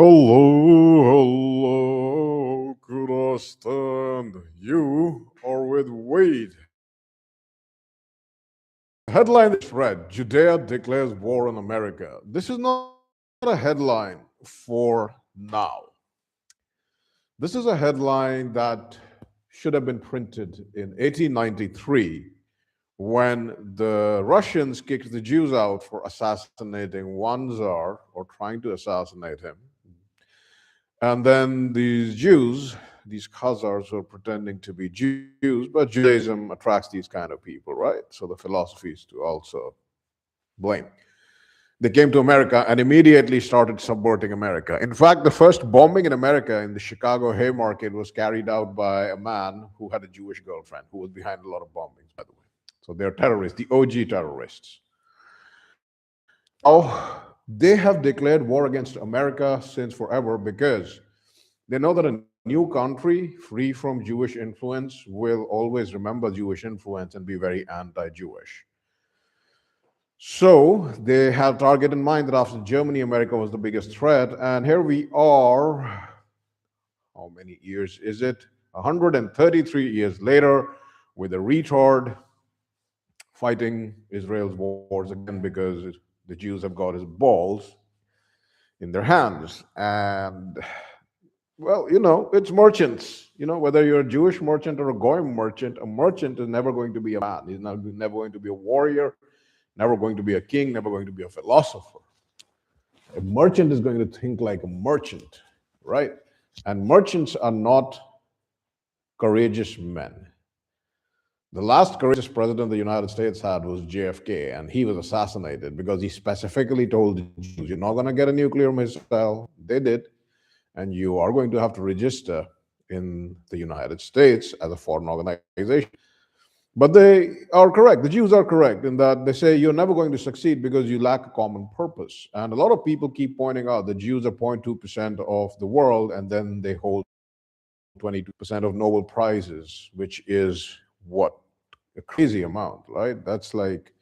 Hello, good afternoon. You are with Wade. Headline is read: Judea declares war on America. This is not a headline for now. This is a headline that should have been printed in 1893 when the Russians kicked the Jews out for assassinating one czar or trying to assassinate him. And then these Jews, these Khazars, were pretending to be Jews, but Judaism attracts these kind of people, right? So the philosophy is to also blame. They came to America and immediately started subverting America. In fact, the first bombing in America in the Chicago Haymarket was carried out by a man who had a Jewish girlfriend who was behind a lot of bombings, by the way. So they're terrorists, the OG terrorists. Now, they have declared war against America since forever because they know that a new country free from Jewish influence will always remember Jewish influence and be very anti Jewish. So they have target in mind that after Germany, America was the biggest threat. And here we are, how many years is it? 133 years later, with a retard fighting Israel's wars again because the Jews have got his balls in their hands. And well, it's merchants. Whether you're a Jewish merchant or a Goyim merchant, a merchant is never going to be a man. He's never going to be a warrior, never going to be a king, never going to be a philosopher. A merchant is going to think like a merchant, right? And merchants are not courageous men. The last courageous president the United States had was JFK, and he was assassinated because he specifically told the Jews, you're not going to get a nuclear missile. They did. And you are going to have to register in the United States as a foreign organization. But they are correct. The Jews are correct in that they say you're never going to succeed because you lack a common purpose. And a lot of people keep pointing out the Jews are 0.2% of the world, and then they hold 22% of Nobel Prizes, which is what? A crazy amount, right? That's like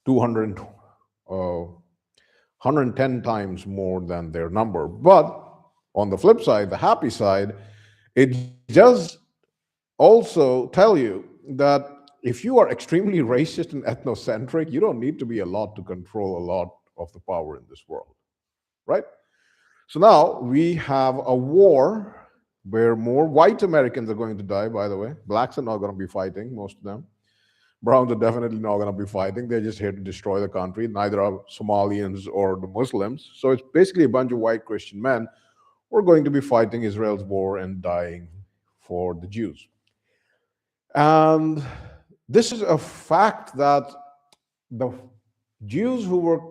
110 times more than their number. But on the flip side, the happy side, it does also tell you that if you are extremely racist and ethnocentric, you don't need to be a lot to control a lot of the power in this world, right? So now we have a war where more white Americans are going to die, by the way. Blacks are not going to be fighting, most of them. Browns are definitely not going to be fighting. They're just here to destroy the country. Neither are Somalians or the Muslims. So it's basically a bunch of white Christian men who are going to be fighting Israel's war and dying for the Jews. And this is a fact that the Jews who were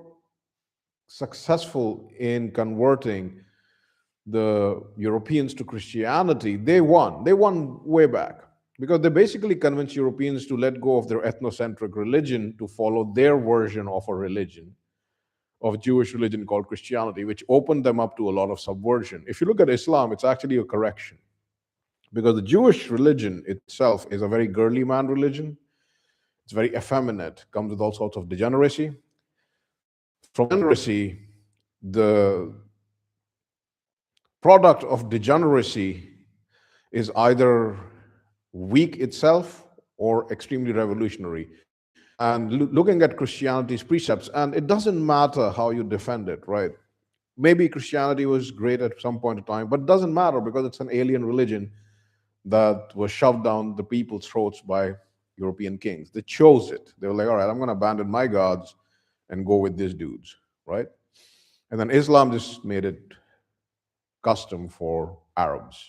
successful in converting the Europeans to Christianity, they won. They won way back because they basically convinced Europeans to let go of their ethnocentric religion to follow their version of a religion, of Jewish religion called Christianity, which opened them up to a lot of subversion. If you look at Islam, it's actually a correction because the Jewish religion itself is a very girly man religion. It's very effeminate, comes with all sorts of degeneracy. From degeneracy, the product of degeneracy is either weak itself or extremely revolutionary. And looking at Christianity's precepts, and it doesn't matter how you defend it, right? Maybe Christianity was great at some point in time, but it doesn't matter because it's an alien religion that was shoved down the people's throats by European kings. They chose it. They were like, all right, I'm going to abandon my gods and go with these dudes, right? And then Islam just made it custom for Arabs.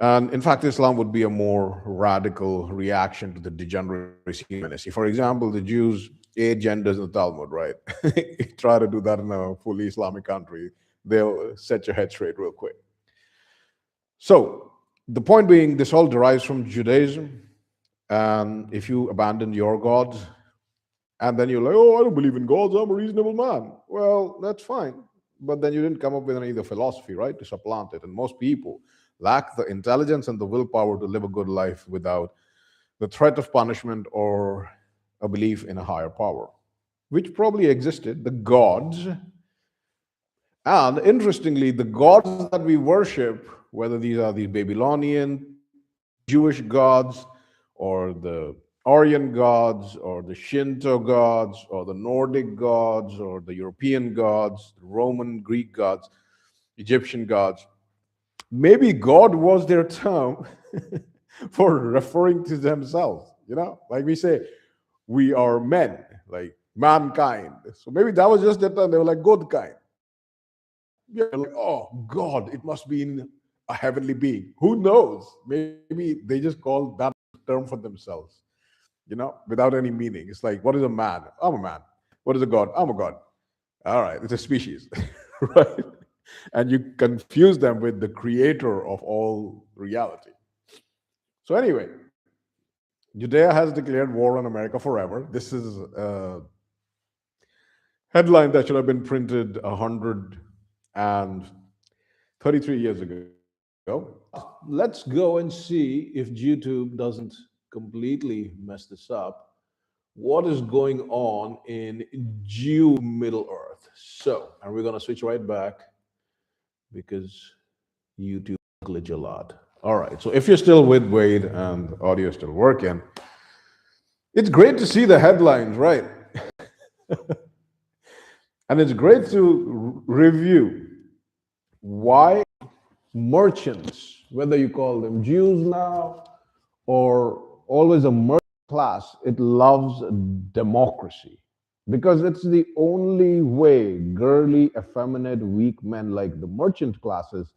And in fact, Islam would be a more radical reaction to the degeneracy. For example, the Jews 8 genders in the Talmud, right? Try to do that in a fully Islamic country, they'll set your head straight real quick. So the point being, this all derives from Judaism. And if you abandon your gods, and then you're like, oh, I don't believe in gods, I'm a reasonable man. Well, that's fine. But then you didn't come up with any of the philosophy, right, to supplant it. And most people lack the intelligence and the willpower to live a good life without the threat of punishment or a belief in a higher power, which probably existed. The gods And interestingly, the gods that we worship, whether these are these Babylonian, Jewish gods, or the Aryan gods, or the Shinto gods, or the Nordic gods, or the European gods, the Roman, Greek gods, Egyptian gods, maybe God was their term for referring to themselves. Like we say, we are men, like mankind. So maybe that was just the term. They were like good kind. Yeah, like, oh, God, it must be in a heavenly being. Who knows? Maybe they just call that term for themselves, without any meaning. It's like, what is a man? I'm a man. What is a God? I'm a God. All right, it's a species, right? And you confuse them with the creator of all reality. So, anyway, Judea has declared war on America forever. This is a headline that should have been printed 133 years ago. Let's go and see if YouTube doesn't completely mess this up. What is going on in Jew Middle Earth? So, and we're going to switch right back because YouTube glitch a lot. All right. So if you're still with Wade and the audio is still working, it's great to see the headlines, right? And it's great to review why merchants, whether you call them Jews now or always a merchant class, it loves democracy because it's the only way girly, effeminate, weak men like the merchant classes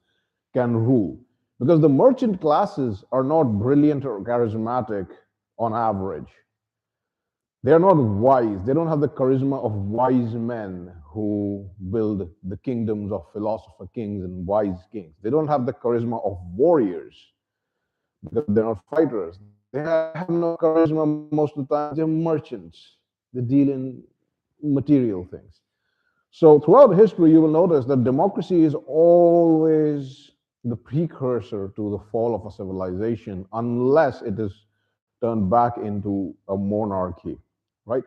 can rule. Because the merchant classes are not brilliant or charismatic on average. They are not wise. They don't have the charisma of wise men who build the kingdoms of philosopher kings and wise kings. They don't have the charisma of warriors because they're not fighters. They have no charisma most of the time. They're merchants. They deal in material things. So throughout history, you will notice that democracy is always the precursor to the fall of a civilization unless it is turned back into a monarchy, right?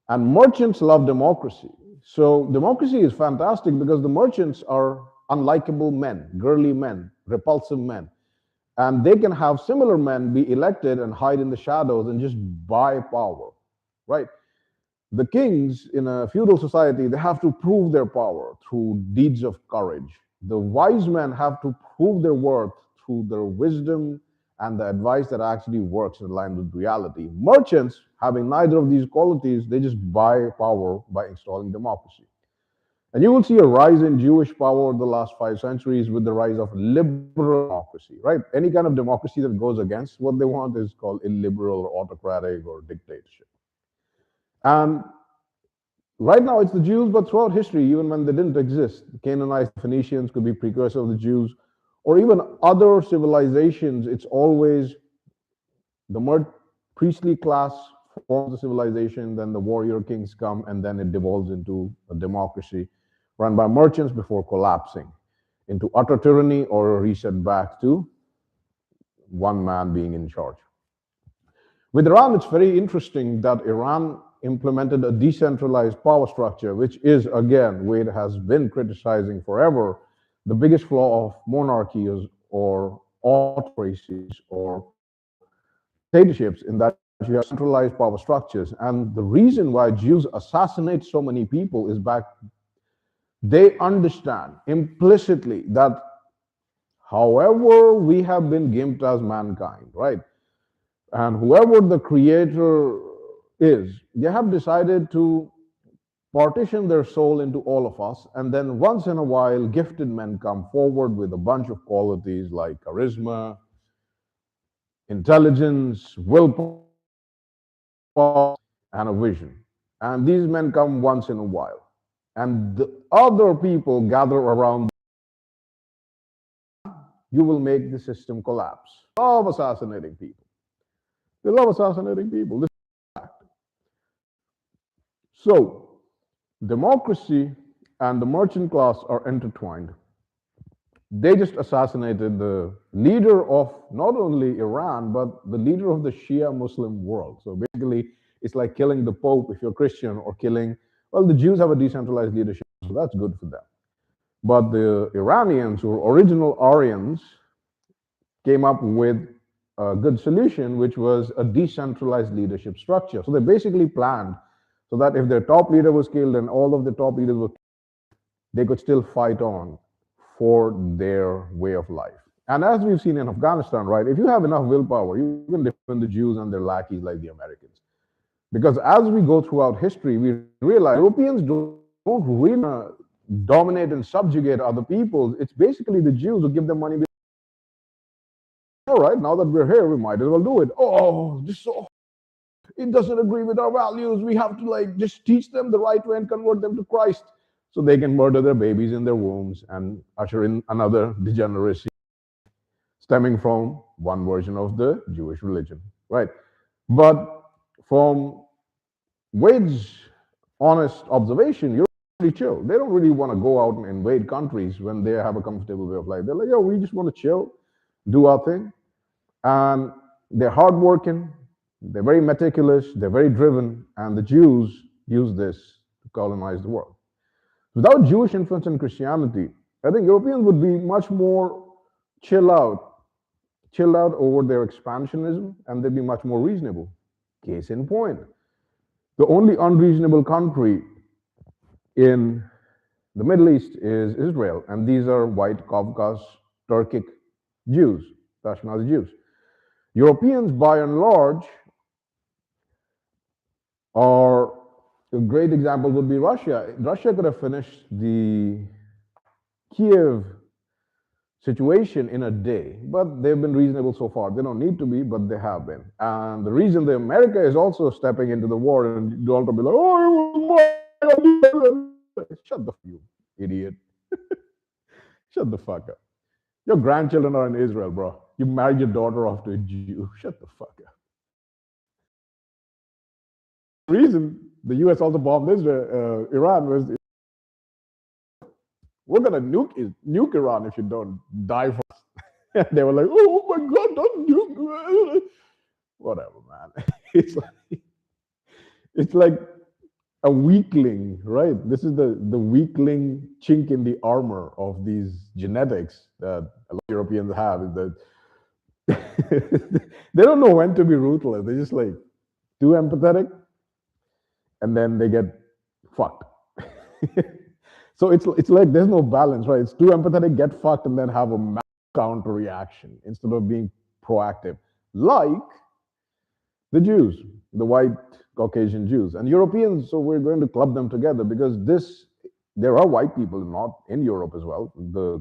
And merchants love democracy. So democracy is fantastic because the merchants are unlikable men, girly men, repulsive men. And they can have similar men be elected and hide in the shadows and just buy power, right? The kings in a feudal society, they have to prove their power through deeds of courage. The wise men have to prove their worth through their wisdom and the advice that actually works in line with reality. Merchants, having neither of these qualities, they just buy power by installing democracy. And you will see a rise in Jewish power over the last 5 centuries with the rise of liberal democracy, right? Any kind of democracy that goes against what they want is called illiberal or autocratic or dictatorship. And right now it's the Jews, but throughout history, even when they didn't exist, the Canaanites, the Phoenicians could be precursor of the Jews, or even other civilizations, it's always the priestly class forms the civilization, then the warrior kings come, and then it devolves into a democracy run by merchants before collapsing into utter tyranny or a reset back to one man being in charge. With Iran, it's very interesting that Iran implemented a decentralized power structure, which is, again, Wade has been criticizing forever, the biggest flaw of monarchies or autocracies or dictatorships, in that you have centralized power structures. And the reason why Jews assassinate so many people is they understand implicitly that however we have been gimped as mankind, right? And whoever the creator is, they have decided to partition their soul into all of us. And then once in a while, gifted men come forward with a bunch of qualities like charisma, intelligence, willpower, and a vision. And these men come once in a while. And the other people gather around. You will make the system collapse. They love assassinating people. They love assassinating people. This is a fact. So, democracy and the merchant class are intertwined. They just assassinated the leader of not only Iran, but the leader of the Shia Muslim world. So basically, it's like killing the Pope if you're Christian, or killing, well, the Jews have a decentralized leadership, so that's good for them. But the Iranians, who were original Aryans, came up with a good solution, which was a decentralized leadership structure. So they basically planned so that if their top leader was killed and all of the top leaders were, they could still fight on for their way of life. And as we've seen in Afghanistan, right, if you have enough willpower, you can defend the Jews and their lackeys like the Americans. Because as we go throughout history, we realize Europeans don't really dominate and subjugate other peoples. It's basically the Jews who give them money. All right, now that we're here, we might as well do it. Oh, just so it doesn't agree with our values. We have to like just teach them the right way and convert them to Christ so they can murder their babies in their wombs and usher in another degeneracy stemming from one version of the Jewish religion, right? But from WAYDE's honest observation, you're pretty chill. They don't really want to go out and invade countries when they have a comfortable way of life. They're like, yo, we just want to chill, do our thing. And they're hardworking, they're very meticulous, they're very driven, and the Jews use this to colonize the world. Without Jewish influence in Christianity, I think Europeans would be much more chilled out over their expansionism, and they'd be much more reasonable. Case in point, the only unreasonable country in the Middle East is Israel, and these are white Caucasus Turkic Jews, Ashkenazi Jews. Europeans, by and large, are a great example would be Russia. Russia could have finished the Kiev situation in a day, but they've been reasonable so far. They don't need to be, but they have been. And the reason that America is also stepping into the war, and Donald Trump be like, "Oh, it was my shut the you idiot, shut the fuck up. Your grandchildren are in Israel, bro. You married your daughter off to a Jew. Shut the fuck up." The reason the U.S. also bombed Israel, Iran was we're gonna nuke Iran if you don't die for us. They were like, "Oh my God, don't nuke!" Whatever, man. It's like a weakling, right? This is the weakling chink in the armor of these genetics that a lot of Europeans have. Is that they don't know when to be ruthless. They're just like too empathetic, and then they get fucked. So it's like there's no balance, right? It's too empathetic, get fucked, and then have a counter reaction instead of being proactive, like the Jews, the white Caucasian Jews and Europeans. So we're going to club them together because there are white people not in Europe as well, the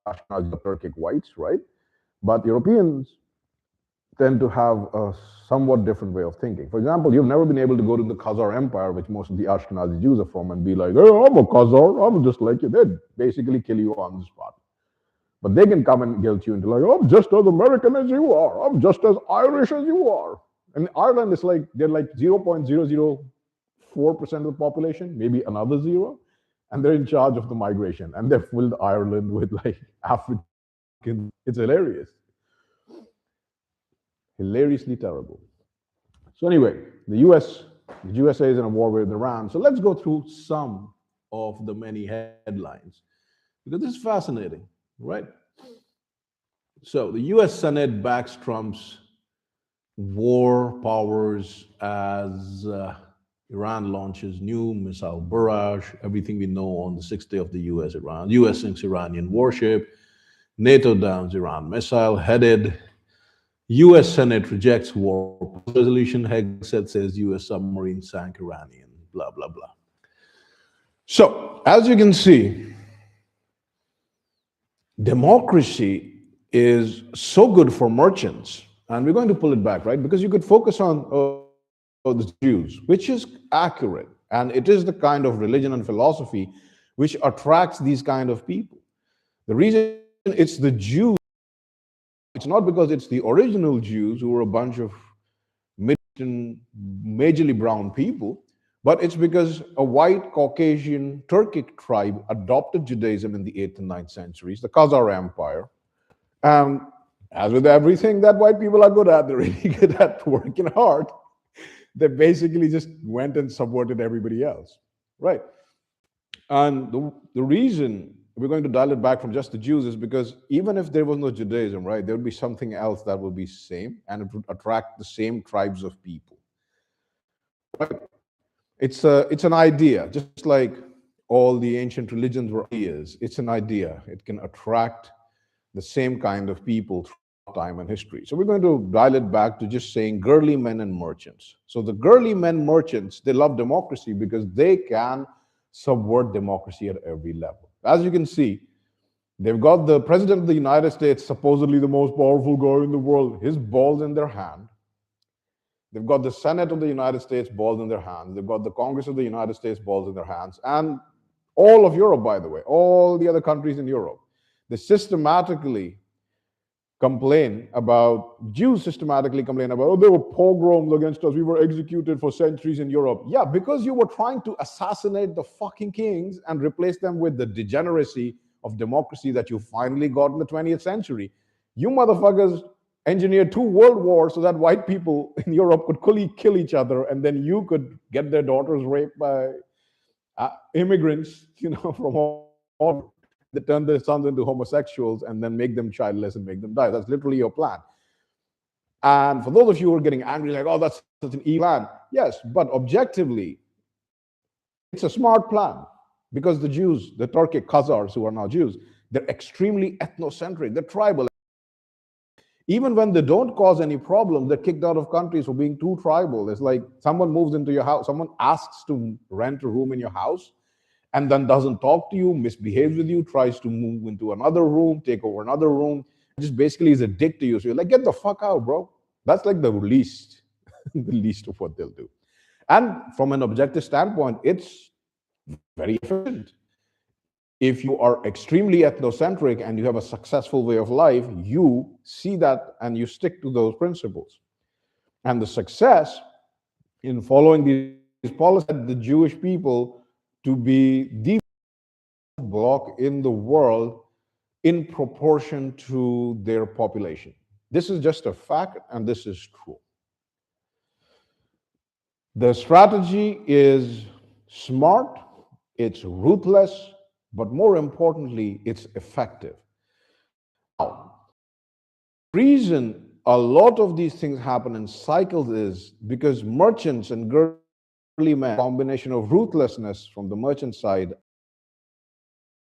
Ashkenazi Turkic whites, right? But Europeans tend to have a somewhat different way of thinking. For example, you've never been able to go to the Khazar Empire, which most of the Ashkenazi Jews are from, and be like, "Oh, I'm a Khazar, I'm just like you." They'd basically kill you on the spot. But they can come and guilt you into like, "I'm just as American as you are. I'm just as Irish as you are." And Ireland is like, they're like 0.004% of the population, maybe another zero, and they're in charge of the migration. And they've filled Ireland with like African. It's hilarious. Hilariously terrible. So anyway, the USA is in a war with Iran. So let's go through some of the many headlines because this is fascinating, right? So the US Senate backs Trump's war powers as Iran launches new missile barrage. Everything we know on the sixth day of the US-Iran. US sinks Iranian warship. NATO downs Iran missile headed. U.S. Senate rejects war resolution. Hegseth says U.S. submarine sank Iranian, blah, blah, blah. So, as you can see, democracy is so good for merchants. And we're going to pull it back, right? Because you could focus on the Jews, which is accurate. And it is the kind of religion and philosophy which attracts these kind of people. The reason it's the Jews, it's not because it's the original Jews who were a bunch of majorly brown people, but it's because a white Caucasian Turkic tribe adopted Judaism in the 8th and 9th centuries, the Khazar Empire. And as with everything that white people are good at, they're really good at working hard. They basically just went and subverted everybody else, right? And the reason we're going to dial it back from just the Jews is because even if there was no Judaism, right, there would be something else that would be same and it would attract the same tribes of people. Right? It's an idea, just like all the ancient religions were ideas. It's an idea. It can attract the same kind of people throughout time and history. So we're going to dial it back to just saying girly men and merchants. So the girly men merchants, they love democracy because they can subvert democracy at every level. As you can see, they've got the president of the United States, supposedly the most powerful guy in the world, his balls in their hand. They've got the Senate of the United States balls in their hands. They've got the Congress of the United States balls in their hands. And all of Europe, by the way, all the other countries in Europe. They systematically complain about, Jews systematically complain about, oh, there were pogroms against us. We were executed for centuries in Europe. Yeah, because you were trying to assassinate the fucking kings and replace them with the degeneracy of democracy that you finally got in the 20th century. You motherfuckers engineered 2 world wars so that white people in Europe could kill each other, and then you could get their daughters raped by immigrants, from all over. They turn their sons into homosexuals and then make them childless and make them die. That's literally your plan. And for those of you who are getting angry, like, oh, that's such an evil plan. Yes, but objectively, it's a smart plan because the Jews, the Turkic Khazars who are now Jews, they're extremely ethnocentric, they're tribal. Even when they don't cause any problem, they're kicked out of countries for being too tribal. It's like someone moves into your house, someone asks to rent a room in your house, and then doesn't talk to you, misbehaves with you, tries to move into another room, take over another room, just basically is a dick to you. So you're like, get the fuck out, bro. That's like the least, the least of what they'll do. And from an objective standpoint, it's very efficient. If you are extremely ethnocentric and you have a successful way of life, you see that and you stick to those principles. And the success in following these policies led the Jewish people to be the bloc in the world in proportion to their population. This is just a fact, and this is true. The strategy is smart, it's ruthless, but more importantly, it's effective. Now, the reason a lot of these things happen in cycles is because merchants and girly men, combination of ruthlessness from the merchant side,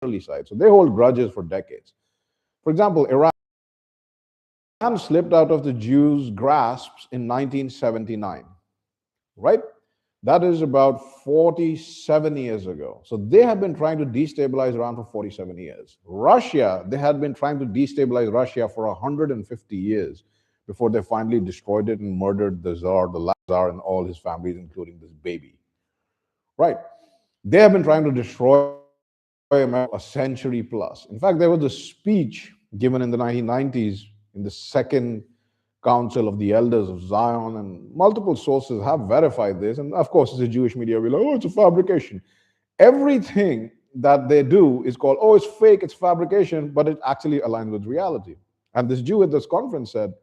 early side. So they hold grudges for decades. For example, Iran slipped out of the Jews' grasps in 1979, right? That is about 47 years ago. So they have been trying to destabilize Iran for 47 years. Russia, they had been trying to destabilize Russia for 150 years before they finally destroyed it and murdered the Tsar, the last Tsar, and all his families, including this baby. Right? They have been trying to destroy America a century plus. In fact, there was a speech given in the 1990s in the Second Council of the Elders of Zion, and multiple sources have verified this. And of course, the Jewish media will be like, oh, it's a fabrication. Everything that they do is called, oh, it's fake, it's fabrication, but it actually aligns with reality. And this Jew at this conference said,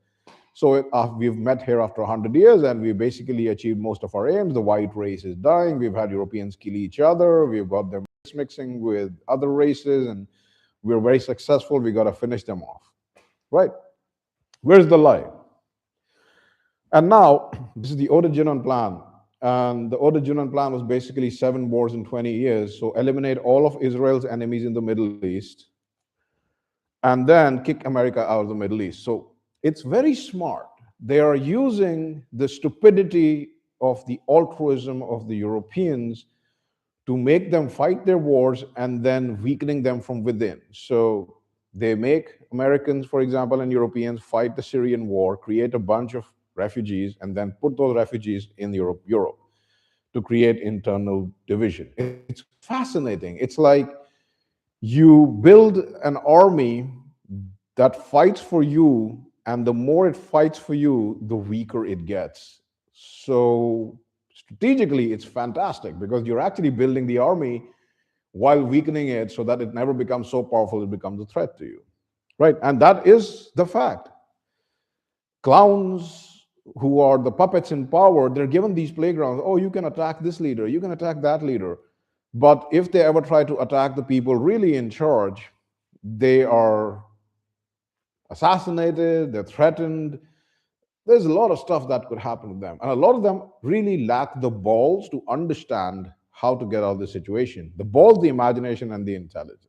so we've met here after 100 years and we basically achieved most of our aims. The white race is dying. We've had Europeans kill each other. We've got them mixing with other races, and we're very successful. We got to finish them off. Right? Where's the lie? And now, this is the WAYDE Junon plan. And the WAYDE Junon plan was basically 7 wars in 20 years. So eliminate all of Israel's enemies in the Middle East and then kick America out of the Middle East. So it's very smart. They are using the stupidity of the altruism of the Europeans to make them fight their wars and then weakening them from within. So they make Americans, for example, and Europeans fight the Syrian war, create a bunch of refugees, and then put those refugees in Europe to create internal division. It's fascinating. It's like you build an army that fights for you, and the more it fights for you, the weaker it gets. So strategically, it's fantastic because you're actually building the army while weakening it so that it never becomes so powerful it becomes a threat to you, right? And that is the fact. Clowns who are the puppets in power, they're given these playgrounds. Oh, you can attack this leader, you can attack that leader. But if they ever try to attack the people really in charge, they are assassinated, they're threatened. There's a lot of stuff that could happen to them. And a lot of them really lack the balls to understand how to get out of the situation. The balls, the imagination, and the intelligence.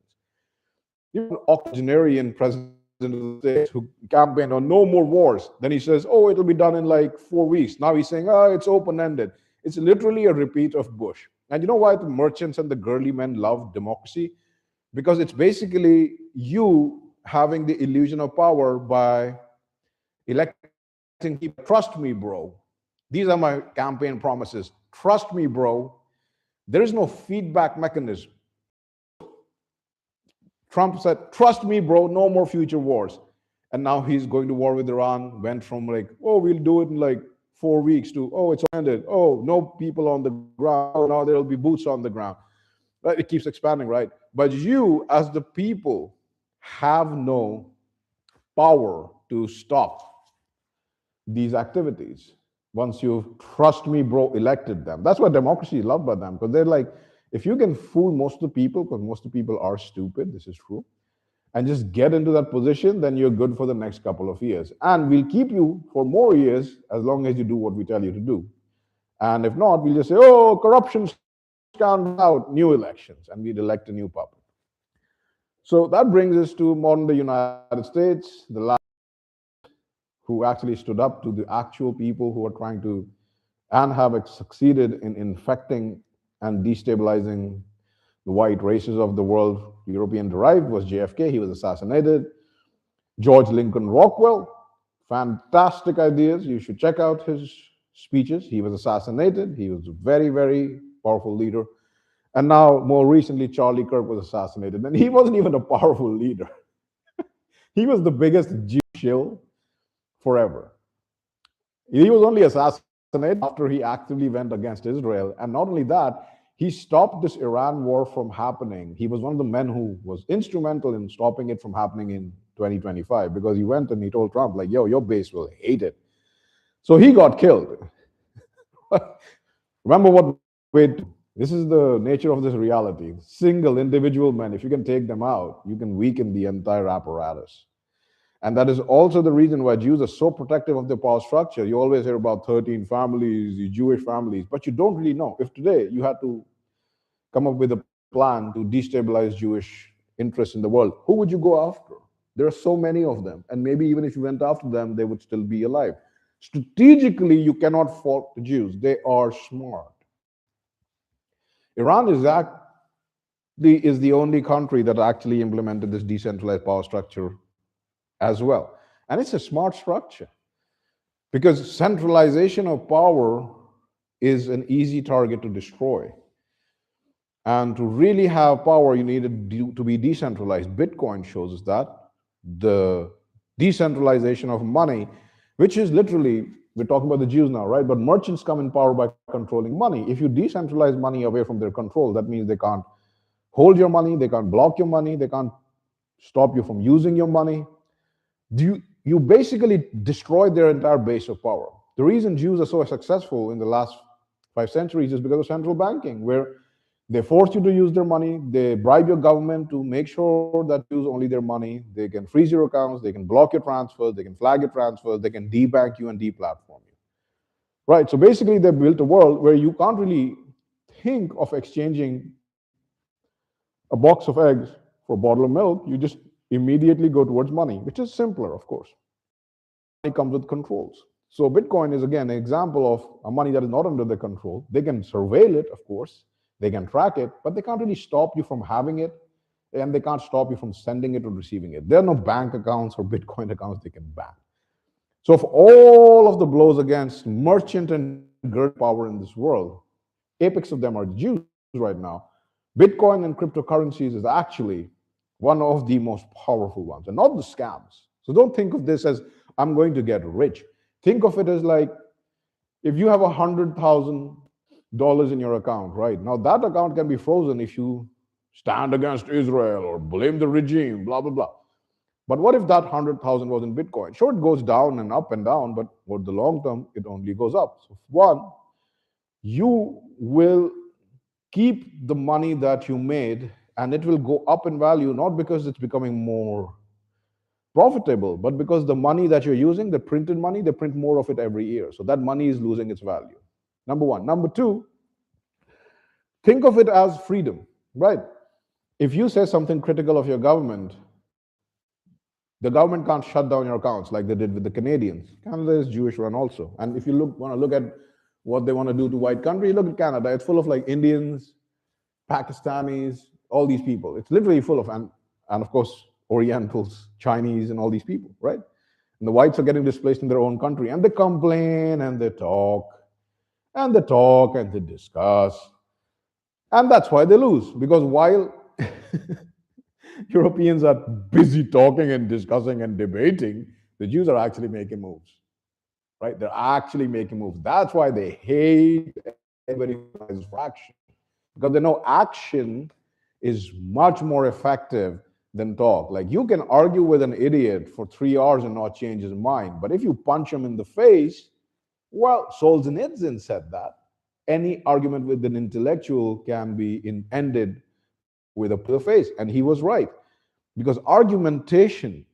Even an octogenarian president of the States who campaigned on no more wars, then he says, oh, it'll be done in like 4 weeks. Now he's saying, oh, it's open-ended. It's literally a repeat of Bush. And you know why the merchants and the girly men love democracy? Because it's basically you having the illusion of power by electing people. Trust me, bro. These are my campaign promises. Trust me, bro. There is no feedback mechanism. Trump said, trust me, bro, no more future wars. And now he's going to war with Iran, went from like, oh, we'll do it in like 4 weeks to, oh, it's ended. Oh, no people on the ground. Oh, now there'll be boots on the ground. Right? It keeps expanding, right? But you, as the people, have no power to stop these activities once you've, trust me, bro, elected them. That's why democracy is loved by them, because they're like, if you can fool most of the people, because most of the people are stupid, this is true, and just get into that position, then you're good for the next couple of years. And we'll keep you for more years as long as you do what we tell you to do. And if not, we'll just say, oh, corruption scandal out, new elections, and we'd elect a new puppet. So that brings us to modern day United States, the last who actually stood up to the actual people who are trying to and have succeeded in infecting and destabilizing the white races of the world. European derived was JFK. He was assassinated. George Lincoln Rockwell, fantastic ideas. You should check out his speeches. He was assassinated. He was a very, very powerful leader. And now, more recently, Charlie Kirk was assassinated. And he wasn't even a powerful leader. He was the biggest Jew shill forever. He was only assassinated after he actively went against Israel. And not only that, he stopped this Iran war from happening. He was one of the men who was instrumental in stopping it from happening in 2025, because he went and he told Trump, like, yo, your base will hate it. So he got killed. Remember what WAYDE, this is the nature of this reality. Single individual men, if you can take them out, you can weaken the entire apparatus. And that is also the reason why Jews are so protective of their power structure. You always hear about 13 families, the Jewish families, but you don't really know. If today you had to come up with a plan to destabilize Jewish interests in the world, who would you go after? There are so many of them. And maybe even if you went after them, they would still be alive. Strategically, you cannot fault the Jews. They are smart. Iran is the only country that actually implemented this decentralized power structure as well. And it's a smart structure, because centralization of power is an easy target to destroy. And to really have power, you need it to be decentralized. Bitcoin shows us that. The decentralization of money, which is literally, we're talking about the Jews now, right? But merchants come in power by controlling money. If you decentralize money away from their control, that means they can't hold your money, they can't block your money, they can't stop you from using your money. You basically destroy their entire base of power. The reason Jews are so successful in the last 5 centuries is because of central banking, where they force you to use their money, they bribe your government to make sure that you use only their money, they can freeze your accounts, they can block your transfers, they can flag your transfers, they can debank you and deplatform you. Right, so basically they built a world where you can't really think of exchanging a box of eggs for a bottle of milk. You just immediately go towards money, which is simpler, of course. Money comes with controls. So Bitcoin is, again, an example of a money that is not under their control. They can surveil it, of course. They can track it, but they can't really stop you from having it, and they can't stop you from sending it or receiving it. There are no bank accounts or Bitcoin accounts they can ban. So for all of the blows against merchant and great power in this world, apex of them are the Jews right now. Bitcoin and cryptocurrencies is actually one of the most powerful ones, and not the scams. So don't think of this as, I'm going to get rich. Think of it as like, if you have $100,000 in your account, right? Now that account can be frozen if you stand against Israel or blame the regime, blah, blah, blah. But what if that 100,000 was in Bitcoin? Sure, it goes down and up and down, but for the long term, it only goes up. So one, you will keep the money that you made, and it will go up in value, not because it's becoming more profitable, but because the money that you're using, the printed money, they print more of it every year. So that money is losing its value. Number one. Number two, think of it as freedom, right? If you say something critical of your government, the government can't shut down your accounts like they did with the Canadians. Canada is Jewish run also. And if you want to look at what they want to do to white country, look at Canada. It's full of like Indians, Pakistanis, all these people. It's literally full of, and of course, Orientals, Chinese, and all these people, right? And the whites are getting displaced in their own country, and they complain and they talk and they talk and they discuss. And that's why they lose, because while Europeans are busy talking and discussing and debating, the Jews are actually making moves, right? They're actually making moves. That's why they hate anybody who organizes for action, because they know action is much more effective than talk. Like, you can argue with an idiot for 3 hours and not change his mind, but if you punch him in the face, well, Solzhenitsyn said that any argument with an intellectual can be ended with a face, and he was right, because argumentation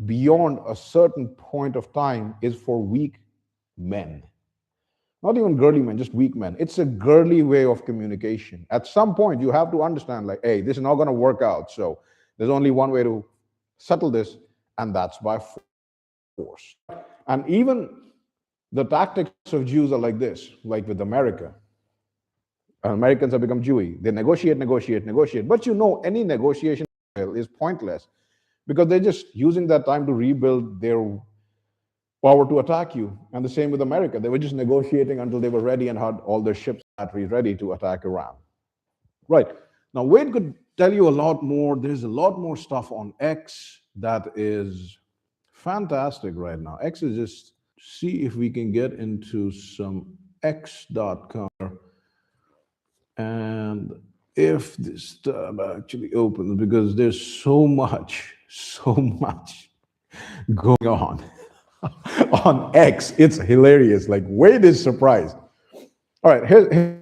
beyond a certain point of time is for weak men. Not even girly men, just weak men. It's a girly way of communication. At some point, you have to understand, like, hey, this is not going to work out. So there's only one way to settle this, and that's by force. And even the tactics of Jews are like this, like with America. Americans have become Jewy. They negotiate. But any negotiation is pointless, because they're just using that time to rebuild their power to attack you. And the same with America. They were just negotiating until they were ready and had all their ships and batteries ready to attack Iran. Right. Now, Wade could tell you a lot more. There's a lot more stuff on X that is fantastic right now. X is just, see if we can get into some x.com. And if this tab actually opens, because there's so much going on on X. It's hilarious. Like, Wade is surprised. All right, here's